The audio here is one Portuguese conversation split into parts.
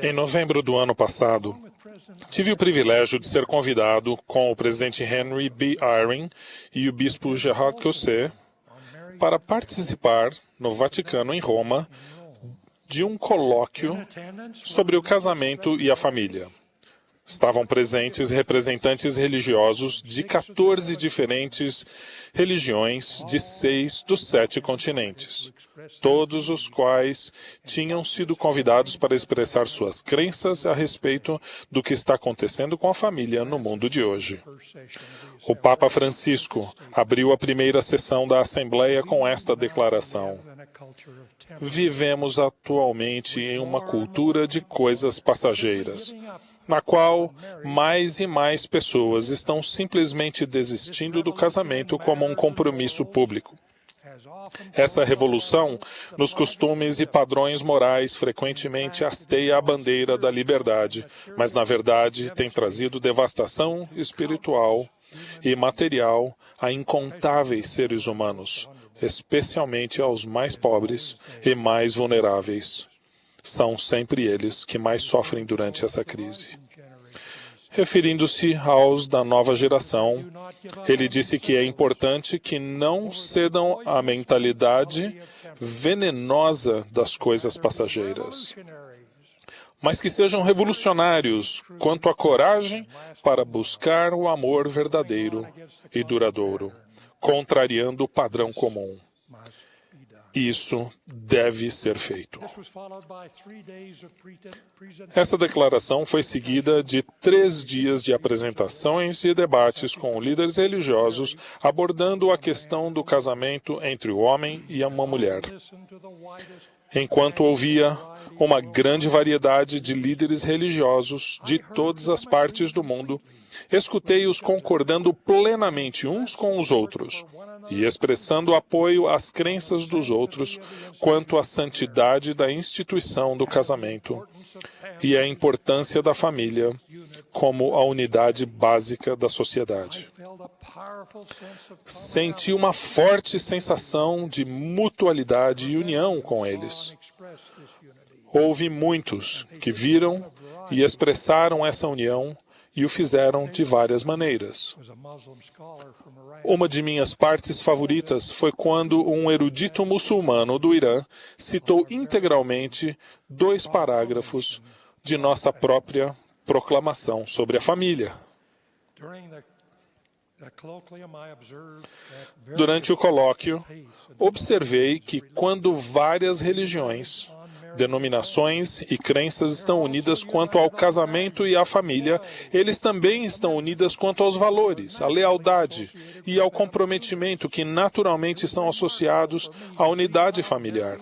Em novembro do ano passado, tive o privilégio de ser convidado com o presidente Henry B. Eyring e o bispo Gerard Caussé para participar no Vaticano, em Roma, de um colóquio sobre o casamento e a família. Estavam presentes representantes religiosos de 14 diferentes religiões de 6 dos 7 continentes, todos os quais tinham sido convidados para expressar suas crenças a respeito do que está acontecendo com a família no mundo de hoje. O Papa Francisco abriu a primeira sessão da Assembleia com esta declaração: vivemos atualmente em uma cultura de coisas passageiras, na qual mais e mais pessoas estão simplesmente desistindo do casamento como um compromisso público. Essa revolução nos costumes e padrões morais frequentemente hasteia a bandeira da liberdade, mas na verdade tem trazido devastação espiritual e material a incontáveis seres humanos, especialmente aos mais pobres e mais vulneráveis. São sempre eles que mais sofrem durante essa crise. Referindo-se aos da nova geração, ele disse que é importante que não cedam à mentalidade venenosa das coisas passageiras, mas que sejam revolucionários quanto à coragem para buscar o amor verdadeiro e duradouro, contrariando o padrão comum. Isso deve ser feito. Essa declaração foi seguida de 3 dias de apresentações e debates com líderes religiosos abordando a questão do casamento entre o homem e uma mulher. Enquanto ouvia uma grande variedade de líderes religiosos de todas as partes do mundo, escutei-os concordando plenamente uns com os outros e expressando apoio às crenças dos outros quanto à santidade da instituição do casamento e à importância da família como a unidade básica da sociedade. Senti uma forte sensação de mutualidade e união com eles. Houve muitos que viram e expressaram essa união e o fizeram de várias maneiras. Uma de minhas partes favoritas foi quando um erudito muçulmano do Irã citou integralmente 2 parágrafos de nossa própria proclamação sobre a família. Durante o colóquio, observei que quando várias religiões, denominações e crenças estão unidas quanto ao casamento e à família, eles também estão unidas quanto aos valores, à lealdade e ao comprometimento que naturalmente são associados à unidade familiar.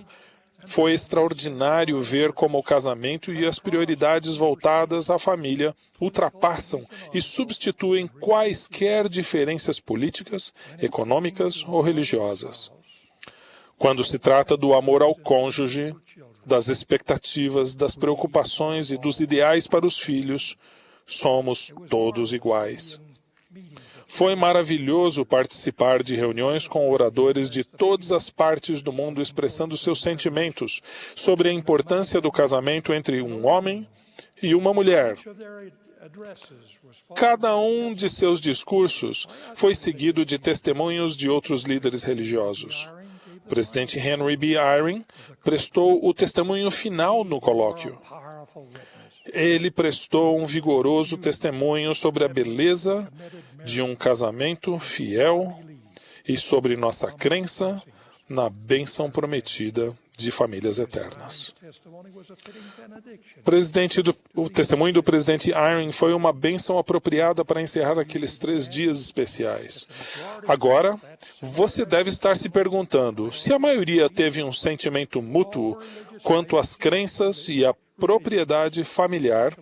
Foi extraordinário ver como o casamento e as prioridades voltadas à família ultrapassam e substituem quaisquer diferenças políticas, econômicas ou religiosas. Quando se trata do amor ao cônjuge, das expectativas, das preocupações e dos ideais para os filhos, somos todos iguais. Foi maravilhoso participar de reuniões com oradores de todas as partes do mundo expressando seus sentimentos sobre a importância do casamento entre um homem e uma mulher. Cada um de seus discursos foi seguido de testemunhos de outros líderes religiosos. O presidente Henry B. Eyring prestou o testemunho final no colóquio. Ele prestou um vigoroso testemunho sobre a beleza de um casamento fiel e sobre nossa crença na bênção prometida de famílias eternas. O testemunho do presidente Eyring foi uma bênção apropriada para encerrar aqueles 3 dias especiais. Agora, você deve estar se perguntando se a maioria teve um sentimento mútuo quanto às crenças e à prioridade familiar,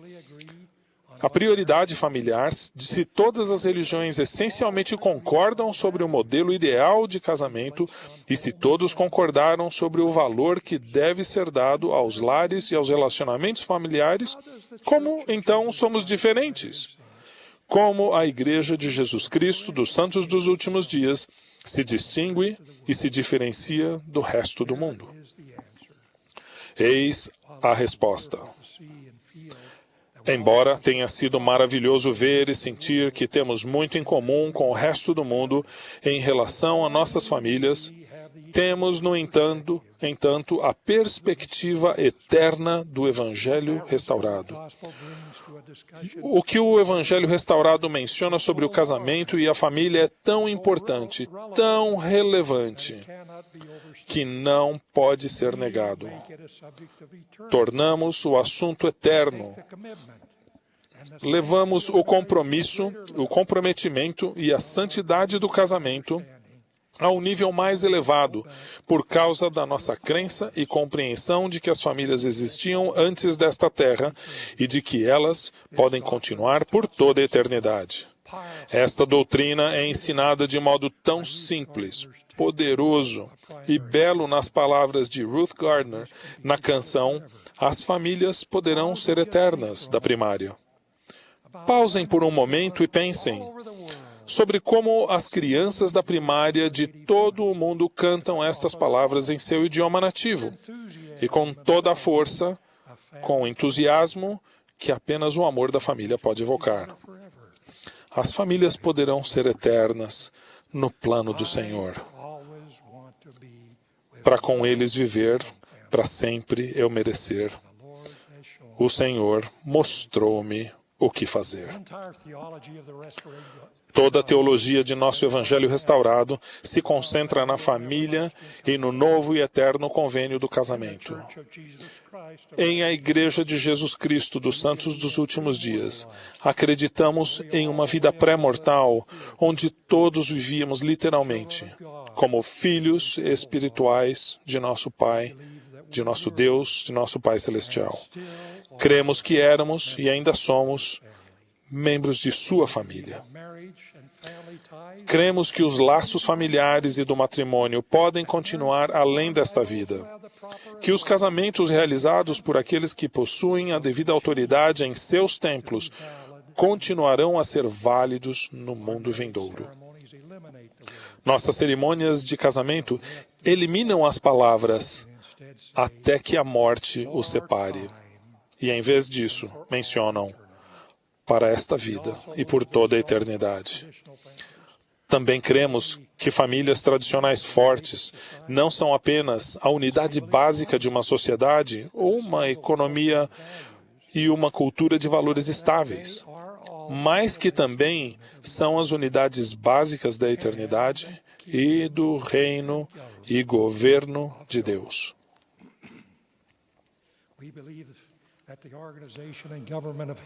se todas as religiões essencialmente concordam sobre o modelo ideal de casamento e se todos concordaram sobre o valor que deve ser dado aos lares e aos relacionamentos familiares, como então somos diferentes? Como a Igreja de Jesus Cristo dos Santos dos Últimos Dias se distingue e se diferencia do resto do mundo? Eis a resposta. Embora tenha sido maravilhoso ver e sentir que temos muito em comum com o resto do mundo em relação a nossas famílias, temos, no entanto, a perspectiva eterna do Evangelho restaurado. O que o Evangelho restaurado menciona sobre o casamento e a família é tão importante, tão relevante, que não pode ser negado. Tornamos o assunto eterno. Levamos o compromisso, o comprometimento e a santidade do casamento ao nível mais elevado, por causa da nossa crença e compreensão de que as famílias existiam antes desta terra e de que elas podem continuar por toda a eternidade. Esta doutrina é ensinada de modo tão simples, poderoso e belo nas palavras de Ruth Gardner na canção As Famílias Poderão Ser Eternas, da Primária. Pausem por um momento e pensem sobre como as crianças da primária de todo o mundo cantam estas palavras em seu idioma nativo, e com toda a força, com entusiasmo, que apenas o amor da família pode evocar. As famílias poderão ser eternas no plano do Senhor. Para com eles viver, para sempre eu merecer. O Senhor mostrou-me o que fazer. Toda a teologia de nosso Evangelho restaurado se concentra na família e no novo e eterno convênio do casamento. Em a Igreja de Jesus Cristo dos Santos dos Últimos Dias, acreditamos em uma vida pré-mortal, onde todos vivíamos literalmente, como filhos espirituais de nosso Pai, de nosso Deus, de nosso Pai Celestial. Cremos que éramos e ainda somos membros de sua família. Cremos que os laços familiares e do matrimônio podem continuar além desta vida. Que os casamentos realizados por aqueles que possuem a devida autoridade em seus templos continuarão a ser válidos no mundo vindouro. Nossas cerimônias de casamento eliminam as palavras até que a morte os separe. E, em vez disso, mencionam para esta vida e por toda a eternidade. Também cremos que famílias tradicionais fortes não são apenas a unidade básica de uma sociedade ou uma economia e uma cultura de valores estáveis, mas que também são as unidades básicas da eternidade e do reino e governo de Deus.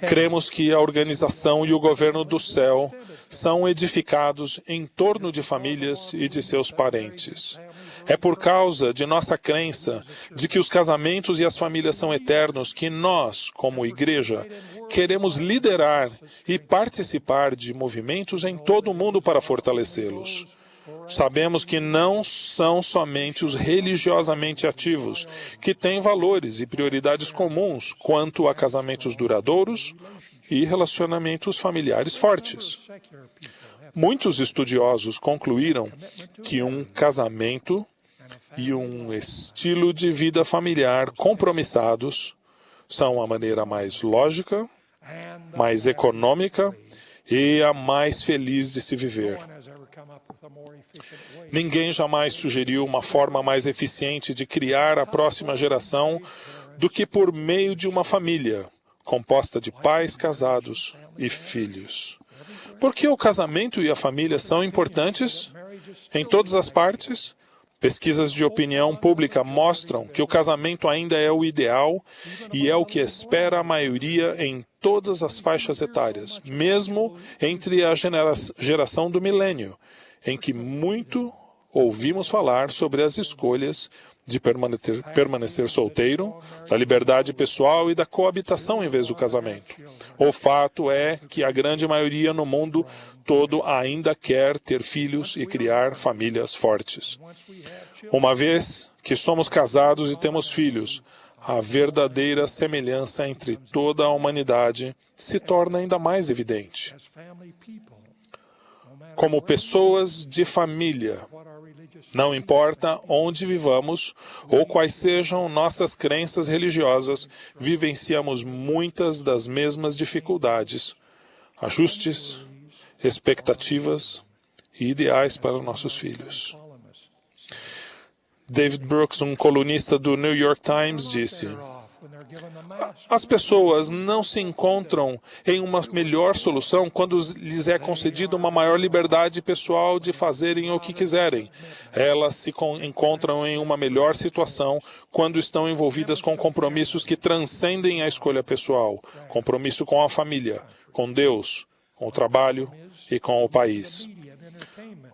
Cremos que a organização e o governo do céu são edificados em torno de famílias e de seus parentes. É por causa de nossa crença de que os casamentos e as famílias são eternos que nós, como igreja, queremos liderar e participar de movimentos em todo o mundo para fortalecê-los. Sabemos que não são somente os religiosamente ativos que têm valores e prioridades comuns quanto a casamentos duradouros e relacionamentos familiares fortes. Muitos estudiosos concluíram que um casamento e um estilo de vida familiar compromissados são a maneira mais lógica, mais econômica e a mais feliz de se viver. Ninguém jamais sugeriu uma forma mais eficiente de criar a próxima geração do que por meio de uma família, composta de pais casados e filhos. Por que o casamento e a família são importantes? Em todas as partes, pesquisas de opinião pública mostram que o casamento ainda é o ideal e é o que espera a maioria em todas as faixas etárias, mesmo entre a geração do milênio, em que muito ouvimos falar sobre as escolhas de permanecer solteiro, da liberdade pessoal e da coabitação em vez do casamento. O fato é que a grande maioria no mundo todo ainda quer ter filhos e criar famílias fortes. Uma vez que somos casados e temos filhos, a verdadeira semelhança entre toda a humanidade se torna ainda mais evidente. Como pessoas de família, Não importa onde vivamos ou quais sejam nossas crenças religiosas, vivenciamos muitas das mesmas dificuldades, ajustes, expectativas e ideais para nossos filhos. David Brooks, um colunista do New York Times, disse: as pessoas não se encontram em uma melhor solução quando lhes é concedida uma maior liberdade pessoal de fazerem o que quiserem. Elas se encontram em uma melhor situação quando estão envolvidas com compromissos que transcendem a escolha pessoal, compromisso com a família, com Deus, com o trabalho e com o país.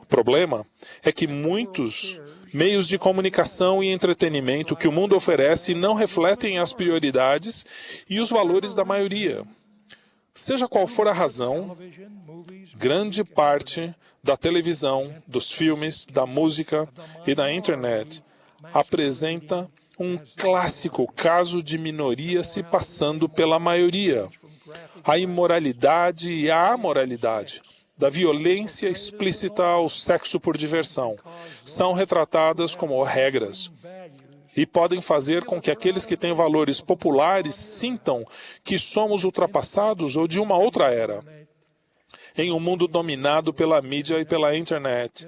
O problema é que muitos meios de comunicação e entretenimento que o mundo oferece não refletem as prioridades e os valores da maioria. Seja qual for a razão, grande parte da televisão, dos filmes, da música e da internet apresenta um clássico caso de minoria se passando pela maioria. A imoralidade e a amoralidade, da violência explícita ao sexo por diversão, são retratadas como regras e podem fazer com que aqueles que têm valores populares sintam que somos ultrapassados ou de uma outra era. Em um mundo dominado pela mídia e pela internet,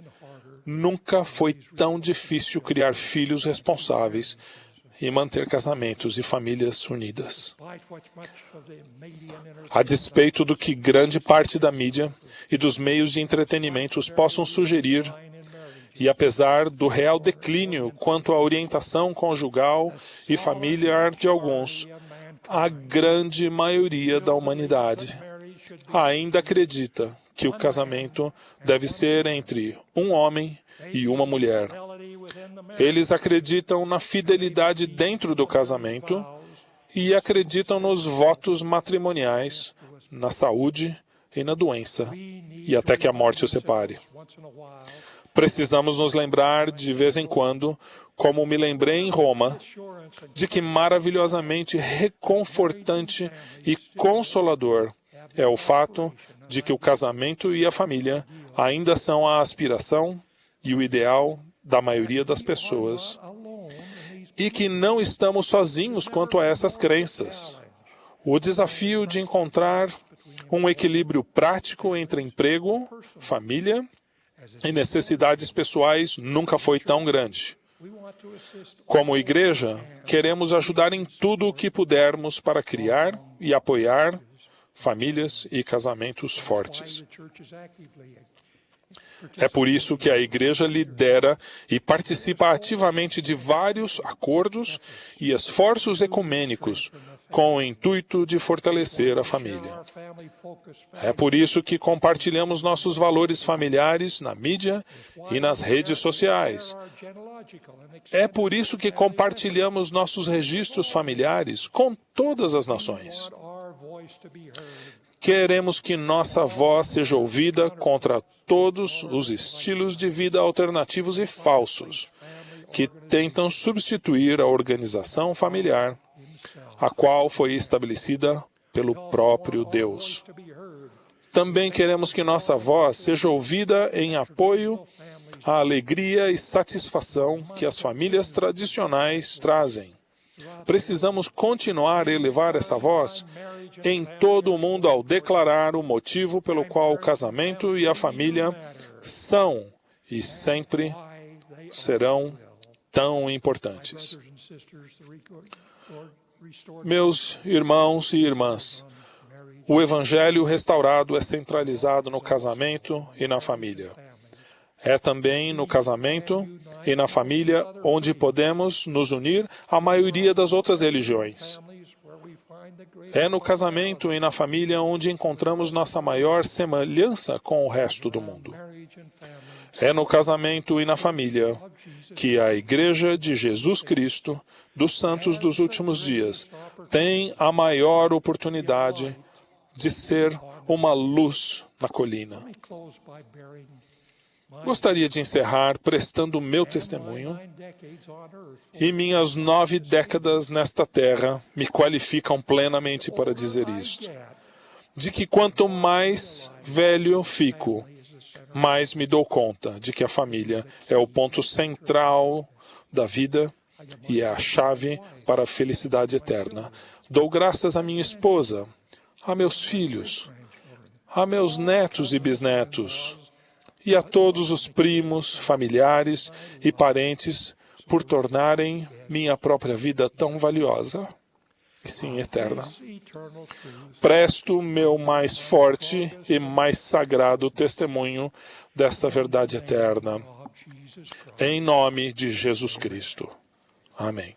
nunca foi tão difícil criar filhos responsáveis e manter casamentos e famílias unidas. A despeito do que grande parte da mídia e dos meios de entretenimento possam sugerir, e apesar do real declínio quanto à orientação conjugal e familiar de alguns, a grande maioria da humanidade ainda acredita que o casamento deve ser entre um homem e uma mulher. Eles acreditam na fidelidade dentro do casamento e acreditam nos votos matrimoniais, na saúde e na doença, e até que a morte os separe. Precisamos nos lembrar de vez em quando, como me lembrei em Roma, de que maravilhosamente reconfortante e consolador é o fato de que o casamento e a família ainda são a aspiração e o ideal da maioria das pessoas, e que não estamos sozinhos quanto a essas crenças. O desafio de encontrar um equilíbrio prático entre emprego, família e necessidades pessoais nunca foi tão grande. Como igreja, queremos ajudar em tudo o que pudermos para criar e apoiar famílias e casamentos fortes. É por isso que a igreja lidera e participa ativamente de vários acordos e esforços ecumênicos com o intuito de fortalecer a família. É por isso que compartilhamos nossos valores familiares na mídia e nas redes sociais. É por isso que compartilhamos nossos registros familiares com todas as nações. Queremos que nossa voz seja ouvida contra todos os estilos de vida alternativos e falsos que tentam substituir a organização familiar, a qual foi estabelecida pelo próprio Deus. Também queremos que nossa voz seja ouvida em apoio à alegria e satisfação que as famílias tradicionais trazem. Precisamos continuar a elevar essa voz em todo o mundo ao declarar o motivo pelo qual o casamento e a família são e sempre serão tão importantes. Meus irmãos e irmãs, o Evangelho restaurado é centralizado no casamento e na família. É também no casamento e na família onde podemos nos unir à maioria das outras religiões. É no casamento e na família onde encontramos nossa maior semelhança com o resto do mundo. É no casamento e na família que a Igreja de Jesus Cristo, dos Santos dos Últimos Dias, tem a maior oportunidade de ser uma luz na colina. Gostaria de encerrar prestando o meu testemunho, e minhas 9 décadas nesta terra me qualificam plenamente para dizer isto, de que quanto mais velho fico, mais me dou conta de que a família é o ponto central da vida e é a chave para a felicidade eterna. Dou graças à minha esposa, a meus filhos, a meus netos e bisnetos, e a todos os primos, familiares e parentes por tornarem minha própria vida tão valiosa e sim eterna. Presto meu mais forte e mais sagrado testemunho desta verdade eterna. Em nome de Jesus Cristo. Amém.